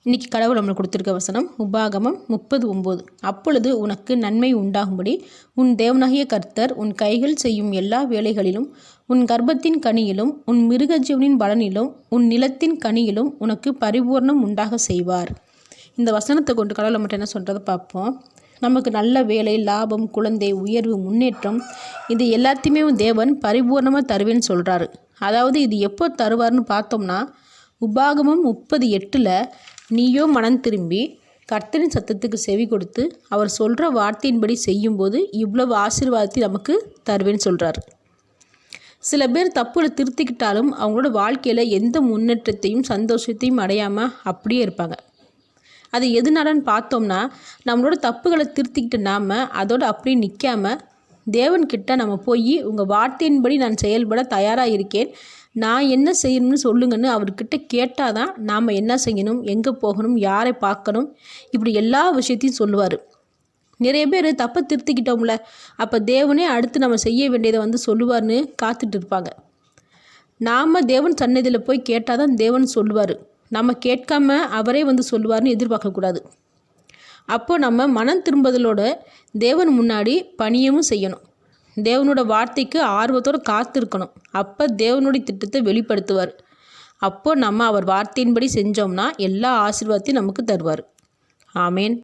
இன்றைக்கி கடவுள் நம்மளுக்கு கொடுத்துருக்க வசனம் உபாகமம் 30:9. அப்பொழுது உனக்கு நன்மை உண்டாகும்படி உன் தேவனாகிய கர்த்தர் உன் கைகள் செய்யும் எல்லா வேலைகளிலும் உன் கர்ப்பத்தின் கனியிலும் உன் மிருகஜீவனின் பலனிலும் உன் நிலத்தின் கனியிலும் உனக்கு பரிபூர்ணம் உண்டாக செய்வார். இந்த வசனத்தை கொண்டு கடவுள் நம்மகிட்ட என்ன சொல்கிறத பார்ப்போம். நமக்கு நல்ல வேலை, லாபம், குழந்தை, உயர்வு, முன்னேற்றம் இது எல்லாத்தையுமே தேவன் பரிபூர்ணமாக தருவேன்னு சொல்கிறாரு. அதாவது இது எப்போ தருவார்னு பார்த்தோம்னா உபாகமம் 30:8 நீயோ மனம் திரும்பி கர்த்தரின் சத்தத்துக்கு செவி கொடுத்து அவர் சொல்கிற வார்த்தையின்படி செய்யும்போது இவ்வளவு ஆசீர்வாதத்தை நமக்கு தருவேன்னு சொல்கிறார். சில பேர் தப்புகளை திருத்திக்கிட்டாலும் அவங்களோட வாழ்க்கையில் எந்த முன்னேற்றத்தையும் சந்தோஷத்தையும் அடையாமல் அப்படியே இருப்பாங்க. அது எதுனாலன்னு பார்த்தோம்னா நம்மளோட தப்புகளை திருத்திக்கிட்டு நாம் அதோடு அப்படியே நிற்காமல் தேவன்கிட்ட நம்ம போய் உங்கள் வார்த்தையின்படி நான் செயல்பட தயாராக இருக்கேன், நான் என்ன செய்யணும்னு சொல்லுங்கன்னு அவர்கிட்ட கேட்டால் தான் நாம் என்ன செய்யணும், எங்கே போகணும், யாரை பார்க்கணும், இப்படி எல்லா விஷயத்தையும் சொல்லுவார். நிறைய பேர் தப்பை திருத்திக்கிட்டோம்ல, அப்போ தேவனே அடுத்து நம்ம செய்ய வேண்டியதை சொல்லுவார்னு காத்துட்டு இருப்பாங்க. நாம் தேவன் சன்னதியில் போய் கேட்டால் தான் தேவன் சொல்லுவார். நம்ம கேட்காம அவரே சொல்லுவார்னு எதிர்பார்க்கக்கூடாது. அப்போது நம்ம மனம் திரும்புதலோட தேவன் முன்னாடி பணியவும் செய்யணும். தேவனோட வார்த்தைக்கு ஆர்வத்தோடு காத்திருக்கணும். அப்போ தேவனுடைய திட்டத்தை வெளிப்படுத்துவார். அப்போது நம்ம அவர் வார்த்தையின்படி செஞ்சோம்னா எல்லா ஆசீர்வாதத்தையும் நமக்கு தருவார். ஆமேன்.